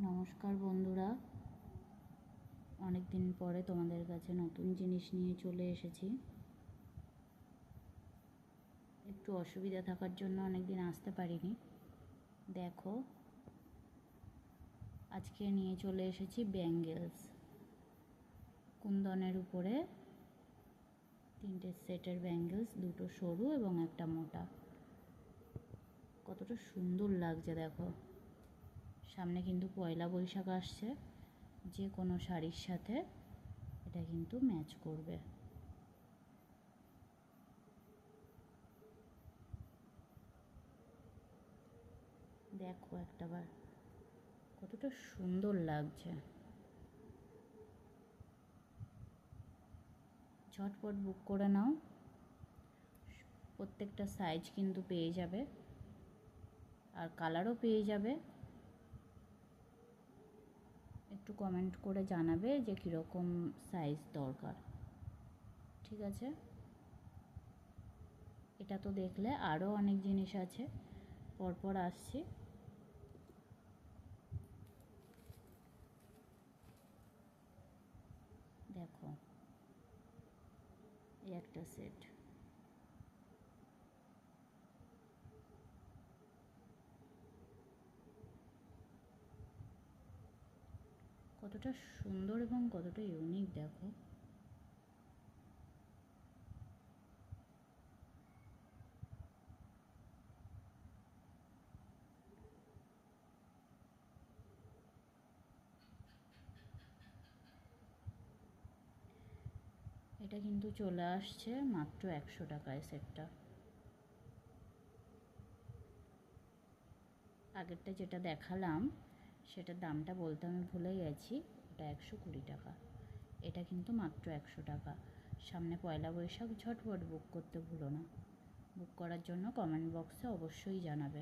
নমস্কার বন্ধুরা, অনেক দিন পরে তোমাদের কাছে নতুন জিনিস নিয়ে চলে এসেছি। একটু অসুবিধা থাকার জন্য অনেক দিন আসতে পারিনি। দেখো, আজকে নিয়ে চলে এসেছি ব্যাঙ্গেলস। কুন্দনের উপরে 3টে সেটের ব্যাঙ্গেলস, 2টো সরু এবং একটা মোটা। কতটা সুন্দর লাগছে দেখো। সামনে কিন্তু পয়লা বৈশাখ আসছে, যে কোনো শাড়ির সাথে এটা কিন্তু ম্যাচ করবে। দেখো একটাবার কতটা সুন্দর লাগছে। ঝটপট বুক করে নাও। প্রত্যেকটা সাইজ কিন্তু পেয়ে যাবে, আর কালারও পেয়ে যাবে। একটু কমেন্ট করে জানাবে যে কীরকম সাইজ দরকার। ঠিক আছে, এটা তো দেখলে আরও অনেক জিনিস আছে, পরপর আসছি। দেখো, এই একটা সেট, কতটা সুন্দর এবং কতটা ইউনিক দেখো। এটা কিন্তু চলে আসছে মাত্র 100 টাকায় সেটটা। আগেরটা যেটা দেখালাম সেটার দামটা বলতে আমি ভুলে গেছি, ওটা 120 টাকা। এটা কিন্তু মাত্র 100 টাকা। সামনে পয়লা বৈশাখ, ঝটপট বুক করতে ভুলো না। বুক করার জন্য কমেন্ট বক্সে অবশ্যই জানাবে।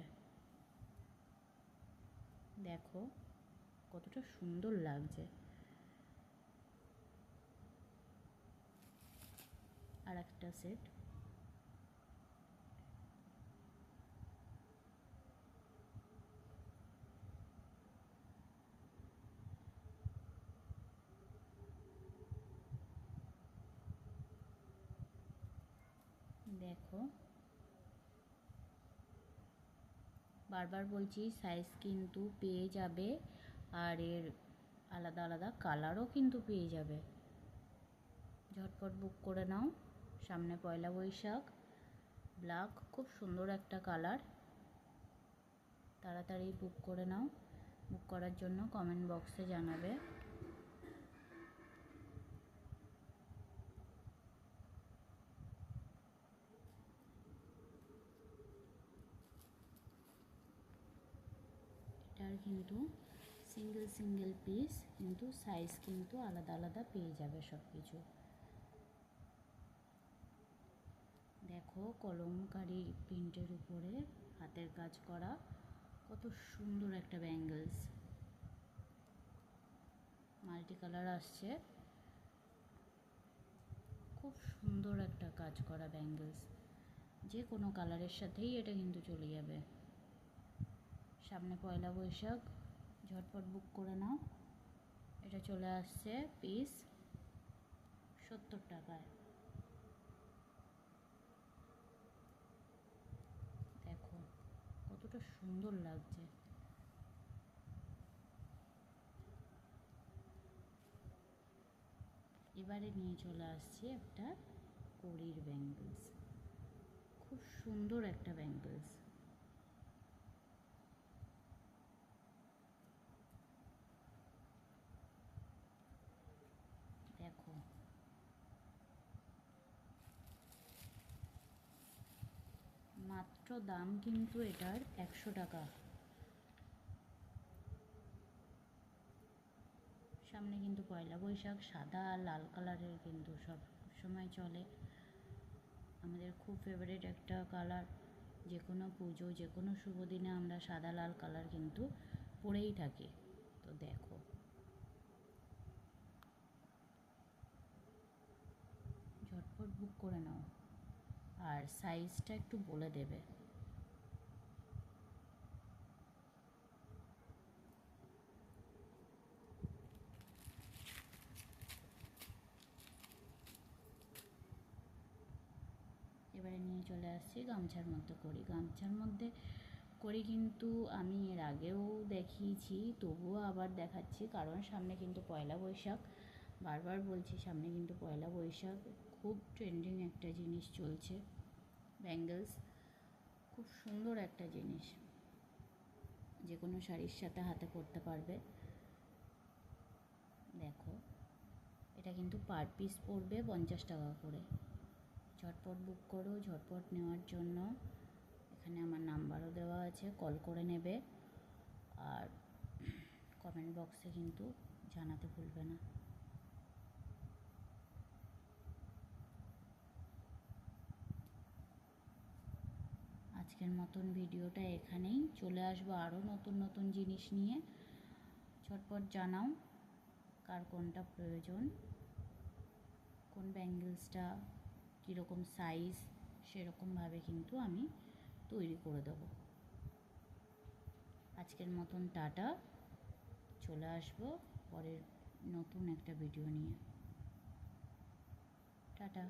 দেখো কতটা সুন্দর লাগছে। আর একটা সেট, দেখো বারবার বলছি সাইজ কিন্তু পেয়ে যাবে, আর এর আলাদা আলাদা কালারও কিন্তু পেয়ে যাবে। ঝটপট বুক করে নাও। সামনে পয়লা বৈশাখ, ব্ল্যাক খুব সুন্দর একটা কালার। তাড়াতাড়ি বুক করে নাও। বুক করার জন্য কমেন্ট বক্সে জানাবে। এটার কিন্তু সিঙ্গেল সিঙ্গেল পিস, কিন্তু সাইজ কিন্তু আলাদা আলাদা পেয়ে যাবে সব কিছু। দেখো কলমকারি প্রিন্টের উপরে হাতের কাজ করা, কত সুন্দর একটা ব্যাঙ্গেলস। মাল্টি কালার আসছে, খুব সুন্দর একটা কাজ করা ব্যাঙ্গেলস। যে কোনো কালারের সাথেই এটা কিন্তু চলে যাবে। সামনে পয়লা বৈশাখ, ঝটপট বুক করে নাও। এটা চলে আসছে পিস 70 টাকায়। দেখো কতটা সুন্দর লাগছে। এবারে নিয়ে চলে আসছি একটা কড়ির ব্যাঙ্গেলস, খুব সুন্দর একটা ব্যাঙ্গেলস। দেখো মাত্র দাম কিন্তু এটার 100 টাকা। সামনে কিন্তু পয়লা বৈশাখ, সাদা আর লাল কালারের কিন্তু সব সময় চলে। আমাদের খুব ফেভারিট একটা কালার। যে কোনো পুজো, যে কোনো শুভ দিনে আমরা সাদা লাল কালার কিন্তু পরেই থাকি। তো দেখো ঝটপট বুক করে নাও, আর সাইজটা একটু বলে দেবে। চলে আসছি গামছার মধ্যে করি। গামছার মধ্যে করি কিন্তু আমি এর আগেও দেখিয়েছি, তবুও আবার দেখাচ্ছি, কারণ সামনে কিন্তু পয়লা বৈশাখ। বারবার বলছি সামনে কিন্তু পয়লা বৈশাখ, খুব ট্রেন্ডিং একটা জিনিস চলছে ব্যাঙ্গেলস। খুব সুন্দর একটা জিনিস, যে কোনো শাড়ির সাথে হাতে পরতে পারবে। দেখো, এটা কিন্তু পার পিস পড়বে 50 টাকা করে। ঝটপট বুক করো, ঝটপট নেওয়ার জন্য এখানে আমার নাম্বারও দেওয়া আছে, কল করে নেবে। আর কমেন্ট বক্সে কিন্তু জানাতে ভুলবে না। আজকের মতন ভিডিওটা এখানেই, চলে আসবো আরও নতুন নতুন জিনিস নিয়ে। ঝটপট জানাও কার কোনটা প্রয়োজন, কোন ব্যাঙ্গেলসটা কীরকম সাইজ, সেরকমভাবে কিন্তু আমি তৈরি করে দেবো। আজকের মতন টাটা, চলে আসবো পরের নতুন একটা ভিডিও নিয়ে। টাটা।